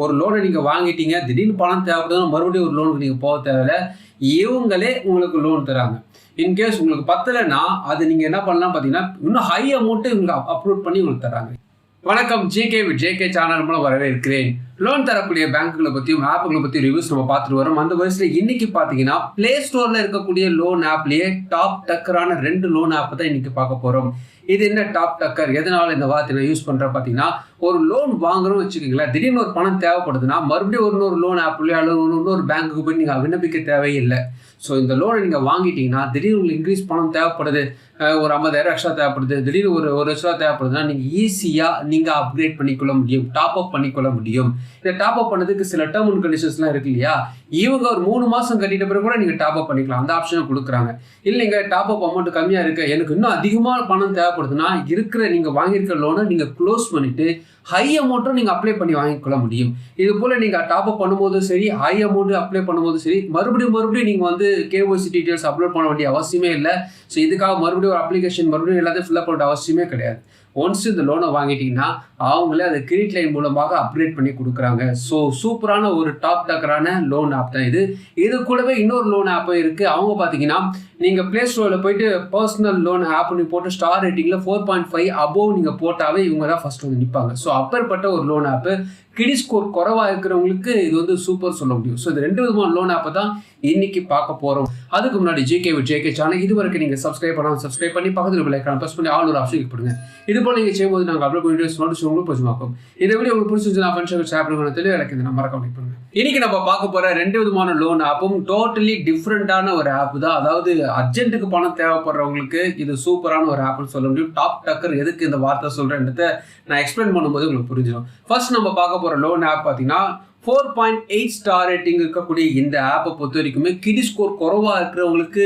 ஒரு லோனை நீங்கள் வாங்கிட்டீங்க, திடீர்னு பணம் தேவைப்படுதுன்னா மறுபடியும் ஒரு லோனுக்கு நீங்கள் போக தேவையில்லை. இவங்களே உங்களுக்கு லோன் தராங்க. இன்கேஸ் உங்களுக்கு பத்தலைன்னா அது நீங்கள் என்ன பண்ணலாம் பார்த்தீங்கன்னா, இன்னும் ஹை அமௌண்ட்டு இவங்களுக்கு அப்ரூவ் பண்ணி உங்களுக்கு தராங்க. வணக்கம், ஜேகே வித் ஜேகே சேனல் மூலம் வரவேற்கிறேன். லோன் தரக்கூடிய பேங்க்குகளை பற்றியும் ஆப்புகளை பற்றி ரிவ்யூஸ் நம்ம பார்த்துட்டு வரோம். அந்த வயசில் இன்னைக்கு பார்த்தீங்கன்னா பிளே ஸ்டோரில் இருக்கக்கூடிய லோன் ஆப்லேயே டாப் டக்கரான 2 லோன் ஆப் தான் இன்னைக்கு பார்க்க போகிறோம். இது என்ன டாப் டக்கர், எதனால இந்த வார்த்தை நான் யூஸ் பண்ணுறேன் பார்த்தீங்கன்னா, ஒரு லோன் வாங்குறோம்னு வச்சுக்கோங்களேன், திடீர்னு ஒரு பணம் தேவைப்படுதுன்னா மறுபடியும் இன்னொரு லோன் ஆப்லேயோ அல்லது இன்னொரு பேங்க்குக்கு போய் நீங்கள் விண்ணப்பிக்க தேவையில்லை. ஸோ இந்த லோனை நீங்கள் வாங்கிட்டீங்கன்னா திடீர்னு உங்களுக்கு இன்க்ரீஸ் பணம் தேவைப்படுது, ஒரு 50,000 எக்ஸ்ட்ரா தேவைப்படுது, திடீர்னு ஒரு லட்சம் தேவைப்படுதுன்னா நீங்கள் ஈஸியாக நீங்கள் அப்கிரேட் பண்ணிக்கொள்ள முடியும், டாப் அப் பண்ணிக்கொள்ள முடியும். இந்த டாப் அப் பண்ணதுக்கு சில டேர்ம் அண்ட் கண்டிஷன்ஸ்லாம் இருக்கு இல்லையா? இவங்க ஒரு 3 மாதம் கட்டிட்ட பிறகு கூட நீங்கள் டாப் அப் பண்ணிக்கலாம், அந்த ஆப்ஷனை கொடுக்குறாங்க. இல்லைங்க டாப் அப் அமௌண்ட் கம்மியாக இருக்குது, எனக்கு இன்னும் அதிகமான பணம் தேவைப்படுதுன்னா இருக்கிற நீங்கள் வாங்கியிருக்க லோனை நீங்கள் க்ளோஸ் பண்ணிவிட்டு ஹை அமௌண்ட்டும் நீங்கள் அப்ளை பண்ணி வாங்கிக்கொள்ள முடியும். இது போல் நீங்கள் டாப் அப் பண்ணும்போதும் சரி, ஹை அமௌண்ட் அப்ளை பண்ணும்போதும் சரி, மறுபடியும் நீங்கள் வந்து கேஒய்சி டீட்டெயில்ஸ் அப்லோட் பண்ண வேண்டிய அவசியமே இல்லை. ஸோ இதுக்காக மறுபடியும் ஒரு அப்ளிகேஷன் மறுபடியும் எல்லாத்தையும் ஃபில்அப் பண்ண அவசியமே கிடையாது. ஒன்ஸ் இந்த லோனை வாங்கிட்டீங்கன்னா அவங்களே அதை கிரெடிட் லைன் மூலமாக அப்கிரேட் பண்ணி கொடுக்குறாங்க. ஸோ சூப்பரான ஒரு டாப் டக்கரான லோன் ஆப் தான் இது. இது கூடவே இன்னொரு லோன் ஆப்பும் இருக்குது. அவங்க பார்த்தீங்கன்னா நீங்கள் ப்ளே ஸ்டோரில் போயிட்டு பர்சனல் லோன் ஆப்னு போட்டு ஸ்டார் ரேட்டிங்கில் 4.5 அபோவ் நீங்கள் போட்டாவே இவங்க தான் ஃபர்ஸ்ட் வந்து நிற்பாங்க. ஸோ அப்பேற்பட்ட ஒரு லோன் ஆப்பு. கிரெடிட் ஸ்கோர் குறைவாக இருக்கிறவங்களுக்கு இது வந்து சூப்பர் சொல்ல முடியும். ஸோ இது 2 விதமான லோன் ஆப்பை தான் இன்னைக்கு பார்க்க போகிறோம். அதுக்கு முன்னாடி ஜேகே வித் ஜேகே சேனல் இது வரைக்கும் நீங்கள் சப்ஸ்கிரைப் பண்ணி பக்கத்தில் பெல் ஐகான் ப்ரெஸ் பண்ணி ஆல் ஒரு ஆப்ஷன் கிளிக் பண்ணுங்க. இது போல் நீங்கள் செய்யும்போது நாங்கள் அப்லோட் வீடியோஸ் நோட்டிஸ் உங்களுக்கு பிடிச்சிருக்கும். இதை விட உங்களுக்கு பிடிச்சிருந்துச்சுன்னா ஃப்ரெண்ட்ஸ் ஷேர் பண்ணுங்க, தெளிவாக எனக்கு இந்த நம்பரை கனெக்ட் பண்ணுங்க. இன்னைக்கு நம்ம பார்க்க போகிற 2 விதமான லோன் ஆப்பும் டோட்டலி டிஃப்ரெண்டான ஒரு ஆப் தான். அதாவது அர்ஜென்ட்டுக்கு பணம் தேவைப்படுறவங்களுக்கு இது சூப்பரான ஒரு ஆப்னு சொல்ல முடியும். டாப் டக்கர் எதுக்கு இந்த வார்த்தை சொல்கிறேன்றதை நான் எக்ஸ்பிளைன் பண்ணும்போது உங்களுக்கு புரிஞ்சிடும். ஃபர்ஸ்ட் நம்ம பார்க்க போகிற லோன் ஆப் பார்த்தீங்கன்னா 4.8 ஸ்டார் ரேட்டிங் இருக்கக்கூடிய இந்த ஆப்பை பொறுத்த வரைக்குமே கிரெடிட் ஸ்கோர் குறைவாக இருக்கிறவங்களுக்கு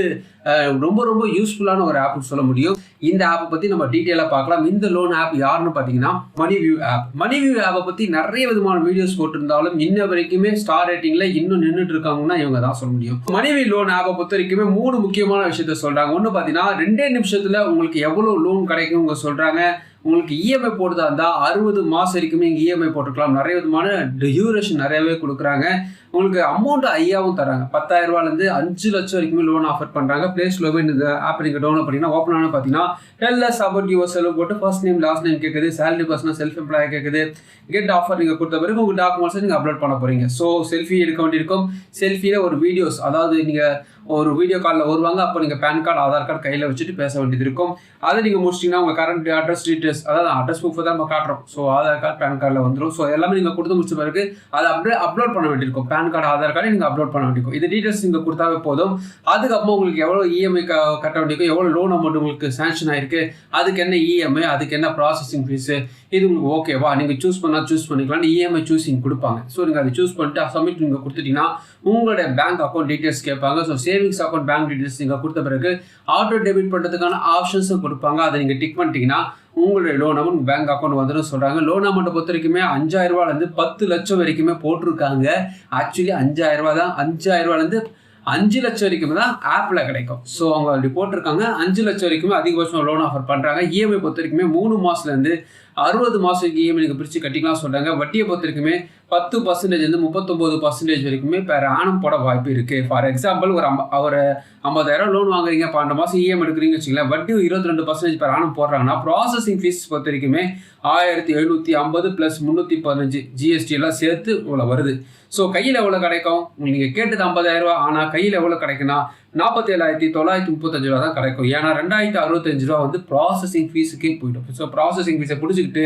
ரொம்ப யூஸ்ஃபுல்லான ஒரு ஆப்னு சொல்ல முடியும். இந்த ஆப்பை பற்றி நம்ம டீட்டெயிலாக பார்க்கலாம். இந்த லோன் ஆப் யாருன்னு பார்த்தீங்கன்னா மணிவியூ ஆப். மணிவியூ ஆப்பை பற்றி நிறைய விதமான வீடியோஸ் போட்டிருந்தாலும் இன்ன வரைக்குமே ஸ்டார் ரேட்டிங்கில் இன்னும் நின்றுட்டு இருக்காங்கன்னா இவங்க தான் சொல்ல முடியும். மணிவியூ லோன் ஆப்பை பொறுத்த வரைக்குமே 3 முக்கியமான விஷயத்த சொல்கிறாங்க. ஒன்று பார்த்தீங்கன்னா 2 நிமிஷத்தில் உங்களுக்கு எவ்வளோ லோன் கிடைக்கும் அவங்க சொல்கிறாங்க. உங்களுக்கு இஎம்ஐ போடுறதா இருந்தால் 60 மாதம் வரைக்குமே இங்கே இஎம்ஐ போட்டுக்கலாம். நிறைய விதமான டியூரேஷன் நிறையவே கொடுக்குறாங்க. உங்களுக்கு அமௌண்ட் ஐயாவும் தராங்க. 10,000 ரூபாயிலேருந்து 5 லட்சம் வரைக்குமே லோன் ஆஃபர் பண்ணுறாங்க. ப்ளே ஸ்டோரில் இந்த ஆப் நீங்கள் டவுன்லோட் பண்ணிங்கன்னா ஓப்பன் ஆனால் பார்த்தீங்கன்னா tell us about your self போட்டு ஃபர்ஸ்ட் நேம் லாஸ்ட் நேம் கேட்குது, சேலரி பர்சனாக செல்ஃப் எம்ப்ளாய் கேட்குது, கெட் ஆஃபர் நீங்கள் கொடுத்த பிறகு உங்கள் டாக்குமெண்ட்ஸை நீங்கள் அப்லோட் பண்ண போகிறீங்க. ஸோ செல்ஃபி எடுக்க வேண்டியிருக்கும். செல்ஃபியில் ஒரு வீடியோஸ், அதாவது நீங்கள் ஒரு வீடியோ காலில் வருவாங்க, அப்போ நீங்கள் பேன் கார்டு ஆதார் கார்டு கையில் வச்சுட்டு பேச வேண்டியது இருக்கும். அதை நீங்கள் முடிச்சிட்டிங்கன்னா உங்கள் கரண்ட் அட்ரஸ் டீட்டெயில்ஸ், அதாவது அட்ரஸ் ப்ரூஃப் தான் நம்ம காட்டுறோம். ஸோ ஆதார் கார்டு பேன் கார்டில் வந்துடும். ஸோ எல்லாமே நீங்கள் கொடுத்து முடிச்ச பிறகு அதை அப்லோட் பண்ண வேண்டியிருக்கும். பேன் கார்டு ஆதார் கார்டு நீங்கள் அப்லோட் பண்ண வேண்டியிருக்கும். இது டீட்டெயில்ஸ் நீங்கள் கொடுத்தாவே போதும். அதுக்கப்புறம் உங்களுக்கு எவ்வளோ இஎம்ஐ கட்ட வேண்டியிருக்கும், எவ்வளோ லோன் அமௌண்ட் உங்களுக்கு சேங்ஷன் ஆயிருக்கு, அதுக்கு என்ன இஎம்ஐ, அதுக்கு என்ன ப்ராசஸிங் ஃபீஸு, இது உங்களுக்கு ஓகேவா, நீங்கள் சூஸ் பண்ணிக்கலாம். இஎம்ஐ சூஸிங் கொடுப்பாங்க. ஸோ நீங்கள் அதை சூஸ் பண்ணிட்டு சப்மிட் நீங்கள் கொடுத்துட்டீங்கன்னா உங்களுடைய பேங்க் அக்கௌண்ட் டீட்டெயில்ஸ் கேட்பாங்க. So savings account bank details நீங்கள் கொடுத்த பிறகு ஆட்டோ டெபிட் பண்ணுறதுக்கான ஆப்ஷன்ஸும் கொடுப்பாங்க. அதை நீங்கள் டிக் பண்ணிட்டீங்கன்னா உங்களுடைய லோன் அமௌண்ட் பேங்க் அக்கௌண்ட் வந்துடும் சொல்கிறாங்க. லோன் அமௌண்ட்டை பொறுத்த வரைக்குமே 5,000 ரூபாயிலேருந்து 10 லட்சம் வரைக்குமே போட்டிருக்காங்க. ஆக்சுவலி 5,000 ரூபா தான். 5,000 ரூபாயிலேருந்து 5 லட்சம் வரைக்குமே தான் ஆப்பில் கிடைக்கும். ஸோ அவங்க அப்படி போட்டிருக்காங்க. 5 லட்சம் வரைக்குமே அதிகபட்சம் லோன் ஆஃபர் பண்ணுறாங்க. இஎம்ஐ பொறுத்த வரைக்குமே 3 மாதத்துலேருந்து 60 மாதத்துக்கு இஎம்ஐ நீங்கள் பிரித்து கட்டிக்கலாம் சொல்கிறாங்க. வட்டியை பொறுத்த வரைக்குமே 10% 39% வரைக்குமே பேர் ஆனம் போட வாய்ப்பு இருக்குது. ஃபார் எக்ஸாம்பிள் ஒரு 50,000 லோன் வாங்குறீங்க, 12 மாதம் இஎம்ஐ எடுக்கிறீங்க வச்சுக்கலாம், வட்டி 22% பேர் ஆனம் போடுறாங்கன்னா ப்ராசஸிங் ஃபீஸ் பொறுத்த வரைக்குமே 1,750 + 315 ஜிஎஸ்டி எல்லாம் சேர்த்து இவ்வளோ வருது. ஸோ கையில் எவ்வளோ கிடைக்கும்? நீங்கள் கேட்டது 50,000 ரூபா, ஆனால் கையில் எவ்வளோ கிடைக்குன்னா 47,935 ரூபா தான் கிடைக்கும். ஏன்னா 2,065 ரூபா வந்து ப்ராசஸிங் ஃபீஸுக்கே போய்டும். ஸோ ப்ராசஸிங் ஃபீஸை பிடிச்சிக்கிட்டு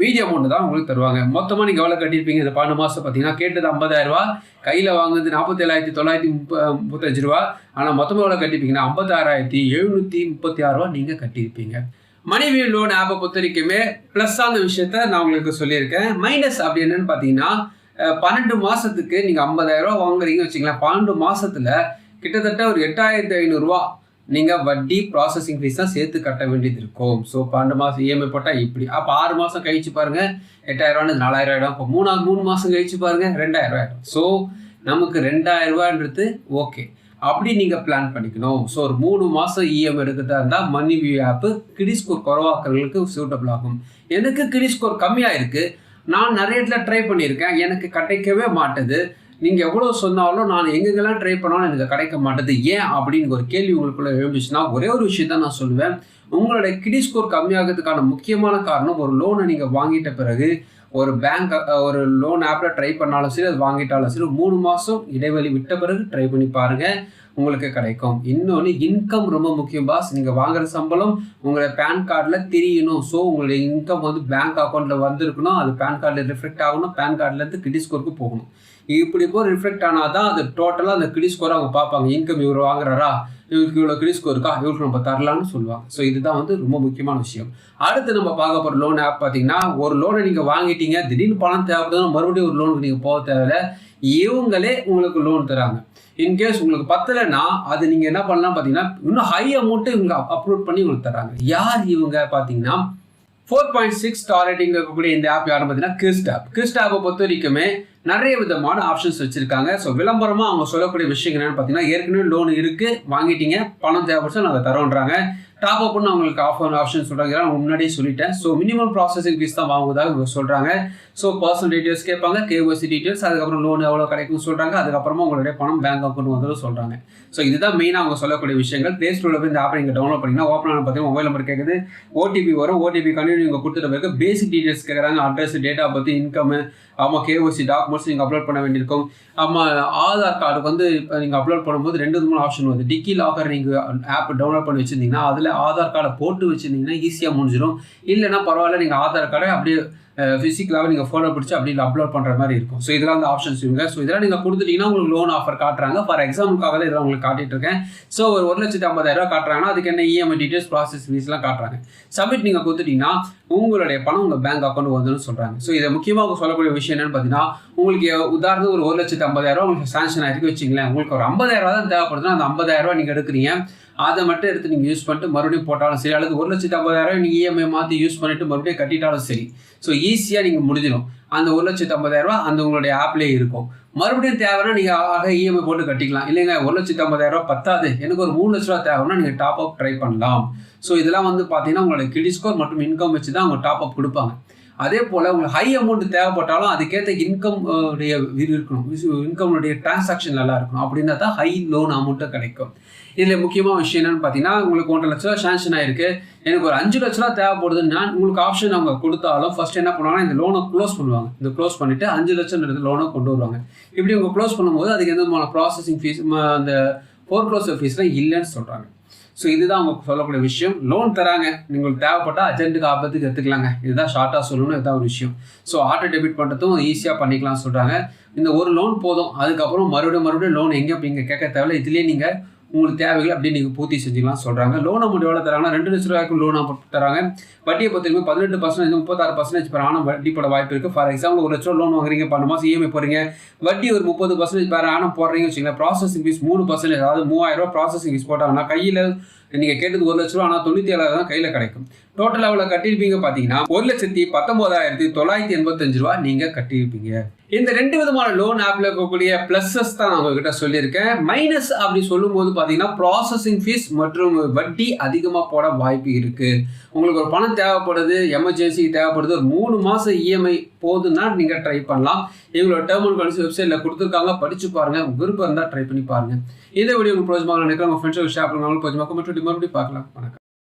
மீதி அமௌண்ட் தான் உங்களுக்கு தருவாங்க. மொத்தமாக நீங்கள் எவ்வளோ கட்டியிருப்பீங்க இந்த 12 மாதம் பார்த்தீங்கன்னா, கேட்டது 50,000 ரூபா, கையில் வாங்குறது 47,935 ரூபா, ஆனால் மொத்தமாக எவ்வளோ கட்டியிருப்பீங்கன்னா 56,736 ரூபா நீங்கள் கட்டியிருப்பீங்க. மணிவியூ லோன் ஆப்பை பொறுத்த வரைக்குமே ப்ளஸ்ஸான விஷயத்த நான் உங்களுக்கு சொல்லியிருக்கேன். மைனஸ் அப்படி என்னன்னு பார்த்தீங்கன்னா 12 மாதத்துக்கு நீங்கள் 50,000 ரூபா வாங்குறீங்க வச்சுக்கலாம். 12 மாதத்தில் கிட்டத்தட்ட ஒரு 8,500 ரூபா நீங்கள் வட்டி ப்ராசஸிங் ஃபீஸ் தான் சேர்த்து கட்ட வேண்டியது இருக்கும். ஸோ 12 மாதம் இஎம்ஐ போட்டால் இப்படி. அப்போ 6 மாதம் கழிச்சு பாருங்கள் 8,000 ரூபான்னு 4,000 ஆகிடும். இப்போ 3 மாதம் கழிச்சு பாருங்கள் 2,000 ரூபா ஆகிடும். ஸோ நமக்கு 2,000 ரூபான்றது ஓகே, அப்படி நீங்கள் பிளான் பண்ணிக்கணும். ஸோ ஒரு 3 மாதம் இஎம்ஐ எடுக்கிறதா இருந்தால் மணிவியூ ஆப்பு கிரெடிட் ஸ்கோர் குறைவாக்கிறவங்களுக்கு சூட்டபிள் ஆகும். எனக்கு கிரெடிட் ஸ்கோர் கம்மியாக இருக்குது, நான் நிறைய இடத்துல ட்ரை பண்ணியிருக்கேன், எனக்கு கிடைக்கவே மாட்டுது. நீங்கள் எவ்வளோ சொன்னாலும் நான் எங்கெங்கெல்லாம் ட்ரை பண்ணாலும் எனக்கு கிடைக்க மாட்டேது, ஏன் அப்படின்னு ஒரு கேள்வி உங்களுக்குள்ள எழுந்துச்சுன்னா ஒரே ஒரு விஷயம் தான் நான் சொல்லுவேன். உங்களுடைய கிரெடிட் ஸ்கோர் கம்மியாகிறதுக்கான முக்கியமான காரணம், ஒரு லோனை நீங்கள் வாங்கிட்ட பிறகு ஒரு பேங்க் ஒரு லோன் ஆப்பில் ட்ரை பண்ணாலும் சரி, அது வாங்கிட்டாலும் சரி, 3 மாதம் இடைவெளி விட்ட பிறகு ட்ரை பண்ணி பாருங்கள், உங்களுக்கு கிடைக்கும். இன்னொன்று, இன்கம் ரொம்ப முக்கியம் பாஸ். நீங்கள் வாங்குற சம்பளம் உங்களுடைய பேன் கார்டில் தெரியணும். ஸோ உங்களுடைய இன்கம் வந்து பேங்க் அக்கௌண்ட்டில் வந்திருக்கணும், அது பேன் கார்டில் ரிஃப்ளெக்ட் ஆகணும், பேன் கார்டிலேருந்து கிரெடிட் ஸ்கோருக்கு போகணும். இப்படி போய் ரிஃப்ளெக்ட் ஆனால் தான் அது டோட்டலாக அந்த கிரெடிட் ஸ்கோரை அவங்க பார்ப்பாங்க. இன்கம் இவர் வாங்குறாரா, இவருக்கு இவ்வளோ கிரெடிட் ஸ்கோர் இருக்கா, இவருக்கு நம்ம தரலான்னு சொல்லுவாங்க. ஸோ இதுதான் வந்து ரொம்ப முக்கியமான விஷயம். அடுத்து நம்ம பார்க்க போகிற லோன் ஆப் பார்த்தீங்கன்னா, ஒரு லோனை நீங்கள் வாங்கிட்டீங்க, திடீர்னு பணம் தேவைப்படுதுன்னா மறுபடியும் ஒரு லோனுக்கு நீங்கள் போக தேவையில்லை, இவங்களே உங்களுக்கு லோன் தராங்க. இன்கேஸ் உங்களுக்கு பத்தலைன்னா அது நீங்கள் என்ன பண்ணலாம் பார்த்தீங்கன்னா, இன்னும் ஹை அமௌண்ட்டு இவங்க அப்ரூவ் பண்ணி உங்களுக்கு தராங்க. யார் இவங்க பார்த்தீங்கன்னா, 4.6 ஸ்டார் ரேட்டிங் இருக்கக்கூடிய இந்த ஆப் யாரும் பார்த்தீங்கன்னா கிறிஸ்ட் ஆப். கிறிஸ்ட் ஆப்பை பொறுத்த வரைக்குமே நிறைய விதமான ஆப்ஷன்ஸ் வச்சுருக்காங்க. ஸோ விளம்பரமாக அவங்க சொல்லக்கூடிய விஷயங்கள் என்னென்னு பார்த்தீங்கன்னா, ஏற்கனவே லோன் இருக்குது, வாங்கிட்டீங்க, பணம் தேவைப்படுச்சா நாங்கள் தரோன்றாங்க. டாப் அப்னு அவங்களுக்கு ஆப்ஷன் சொல்கிறாங்க, நான் முன்னாடியே சொல்லிட்டேன். ஸோ மினிமம் ப்ராசஸிங் ஃபீஸ் தான் வாங்குவதாக இவங்க சொல்கிறாங்க. ஸோ பர்சனல் டீட்டெயில்ஸ் கேட்பாங்க, KYC டீட்டெயில்ஸ், அதுக்கப்புறம் லோன் எவ்வளோ கிடைக்கும்னு சொல்கிறாங்க, அதுக்கப்புறமா உங்களுடைய பணம் பேங்க் அக்கௌண்ட் வந்துடும் சொல்கிறாங்க. ஸோ இதுதான் மெயினாக அவங்க சொல்லக்கூடிய விஷயங்கள். ப்ளே ஸ்டோரில் போய் இந்த ஆப்பை நீங்கள் டவுன்லோட் பண்ணிங்கன்னா, ஓப்பன் ஆன பார்த்தீங்கன்னா மொபைல் நம்பர் கேட்குது, OTP வரும், OTP கண்டினியூ நீங்கள் கொடுத்துட்ட பிறகு பேசிக் டீட்டெயில்ஸ் கேட்குறாங்க, அட்ரஸ், டேட்டா பற்றி, இன்கம், ஆமாம் KYC டாக்குமெண்ட்ஸ் நீங்கள் அப்லோட் பண்ண வேண்டியிருக்கும். ஆமாம் ஆதார் கார்டு வந்து இப்போ நீங்கள் அப்லோட் பண்ணும்போது 2 ஆப்ஷன் வருது. டிக்கி லாக்கர் நீங்கள் ஆப் டவுன்லோட் பண்ணி வச்சுருந்தீங்கன்னா அதில் ஆதார் கார்டை போட்டு வச்சுருந்தீங்கன்னா ஈஸியாக முடிஞ்சிடும். இல்லைன்னா பரவாயில்ல, நீங்கள் ஆதார் கார்டை அப்படியே ஃபிசிக்கலாகவே நீங்கள் ஃபோட்டோ பிடிச்சி அப்படி அப்லோட் பண்ணுற மாதிரி இருக்கும். ஸோ இதெல்லாம் வந்து ஆப்ஷன்ஸ் இவங்க. ஸோ இதெல்லாம் நீங்கள் கொடுத்துட்டீங்கன்னா உங்களுக்கு லோன் ஆஃபர் காட்டுறாங்க. ஃபார் எக்ஸாம்பிளுக்காக தான் இதெல்லாம் உங்களுக்கு காட்டிட்டு இருக்கேன். ஸோ ஒரு 1,50,000 காட்டுறாங்கன்னா அதுக்கு என்ன EMI டீட்டெயில்ஸ், ப்ராசஸ் ஃபீஸ்லாம் காட்டுறாங்க. சப்மிட் நீங்கள் கொடுத்துட்டீங்கன்னா உங்களுடைய பணம் உங்கள் பேங்க் அக்கௌண்ட் வந்துன்னு சொல்கிறாங்க. ஸோ இதை முக்கியமாக சொல்லக்கூடிய விஷயம் என்னென்னு பார்த்தீங்கன்னா, உங்களுக்கு உதாரணத்துக்கு ஒரு 1,50,000 உங்களுக்கு சாங்ஷன் ஆகிருக்கு வச்சுங்களேன். உங்களுக்கு ஒரு 50,000 தான் தேவைப்படுதுன்னா அந்த 50,000 நீங்கள் எடுக்கிறீங்க, அதை மட்டும் எடுத்து நீங்கள் யூஸ் பண்ணிட்டு மறுபடியும் போட்டாலும் சரி, அல்லது 1,50,000 நீங்கள் EMI மாற்றி யூஸ் பண்ணிவிட்டு மறுபடியும் கட்டிட்டாலும் சரி, ஸோ ஈஸியாக நீங்கள் முடிஞ்சிடும். அந்த 1,50,000 அந்த உங்களுடைய ஆப்லேயே இருக்கும். மறுபடியும் தேவைன்னா நீங்கள் EMI போட்டு கட்டிக்கலாம். இல்லைங்க 1,50,000 பத்தாது, எனக்கு ஒரு 3 லட்ச ரூபா தேவைன்னா நீங்கள் டாப் அப் ட்ரை பண்ணலாம். ஸோ இதெல்லாம் வந்து பார்த்தீங்கன்னா உங்களோட கிரெடிட் ஸ்கோர் மற்றும் இன்கம் வச்சு தான் அவங்க டாப் அப் கொடுப்பாங்க. அதே போல் உங்களுக்கு ஹை அமௌண்ட் தேவைப்பட்டாலும் அதுக்கேற்ற இன்கம் உடைய இருக்கணும், இன்கம்னுடைய டிரான்சாக்ஷன் நல்லா இருக்கணும். அப்படின்னா தான் ஹை லோன் அமௌண்ட்டு கிடைக்கும். இதில் முக்கியமான விஷயம் என்னென்னு பார்த்தீங்கன்னா, உங்களுக்கு 1,50,000 லட்ச ரூபா சாங்ஷன் ஆயிருக்கு, எனக்கு ஒரு 5 லட்ச ரூபா தேவைப்படுதுன்னா உங்களுக்கு ஆப்ஷன் அவங்க கொடுத்தாலும் ஃபர்ஸ்ட் என்ன பண்ணுவாங்கன்னா, இந்த லோனை க்ளோஸ் பண்ணுவாங்க. இந்த க்ளோஸ் பண்ணிவிட்டு 5 லட்சம் லோனை கொண்டு வருவாங்க. இப்படி அவங்க க்ளோஸ் பண்ணும்போது அதுக்கு எந்த விதமான ப்ராசஸிங் ஃபீஸ், அந்த ஃபோர்க்ளோசர் ஃபீஸ்லாம் இல்லைன்னு சொல்கிறாங்க. ஸோ இதுதான் அவங்க சொல்லக்கூடிய விஷயம். லோன் தராங்க, உங்களுக்கு தேவைப்பட்டால் அர்ஜென்ட்டுக்கு ஆபத்துக்கு எடுத்துக்கலாங்க. இதுதான் ஷார்ட்டாக சொல்லணும், இதுதான் ஒரு விஷயம். ஸோ ஆட்டோ டெபிட் பண்ணுறதும் ஈஸியாக பண்ணிக்கலாம்னு சொல்கிறாங்க. இந்த ஒரு லோன் போதும், அதுக்கப்புறம் மறுபடியும் லோன் எங்கே நீங்கள் கேட்க தேவையில்லை, இதுலேயே நீங்கள் உங்களுக்கு தேவைகள் அப்படி நீங்கள் பூர்த்தி செஞ்சுக்கலாம் சொல்கிறாங்க. லோன் அமௌண்ட் எவ்வளோ தராங்கன்னா 2 லட்ச ரூபாய்க்கும் லோன் அமௌண்ட் தராங்க. வட்டியை பொறுத்தவரைக்கும் 18% 36% per annum வட்டி போட வாய்ப்பு இருக்குது. ஃபார் எக்ஸாம்பிள் 1 லட்ச ரூபா லோன் வாங்குறீங்க, 12 மாதம் EMI போடுறீங்க, வட்டி ஒரு 30% per annum போடுறீங்க வச்சுக்கலாம். ப்ராசஸிங் ஃபீஸ் 3%, அதாவது 3,000 ரூபா ப்ராசஸிங் ஃபீஸ் போட்டாங்கன்னா கையில் நீங்கள் கேட்டது 1 லட்ச ரூபா, ஆனால் 97,000 தான் கையில் கிடைக்கும். டோட்டலாக எவ்வளோ கட்டியிருப்பீங்க பார்த்தீங்கன்னா 1,19,985 ரூபா நீங்கள் கட்டியிருப்பீங்க. இந்த 2 விதமான லோன் ஆப்பில் இருக்கக்கூடிய ப்ளஸஸ் தான் நான் உங்ககிட்ட சொல்லியிருக்கேன். மைனஸ் அப்படி சொல்லும்போது பார்த்தீங்கன்னா ப்ராசஸிங் ஃபீஸ் மற்றும் வட்டி அதிகமாக போட வாய்ப்பு இருக்குது. உங்களுக்கு ஒரு பணம் தேவைப்படுது, எமர்ஜென்சிக்கு தேவைப்படுது, ஒரு 3 மாதம் EMI போதுன்னா நீங்கள் ட்ரை பண்ணலாம். எங்களோட டேர்ம் அண்ட் கண்டிஷன் வெப்சைட்டில் கொடுத்துருக்காங்க, படித்து பாருங்கள். விருப்பம் இருந்தால் ட்ரை பண்ணி பாருங்கள். இதை வீடியோ உங்களுக்கு பிரோஜனமாக நினைக்கிறேன். உங்கள் ஃப்ரெண்ட்ஸுக்கு ஷேர் பண்ணுவாங்க, பிரோஜனமாக மறுபடியும் பார்க்கலாம். வணக்கம்.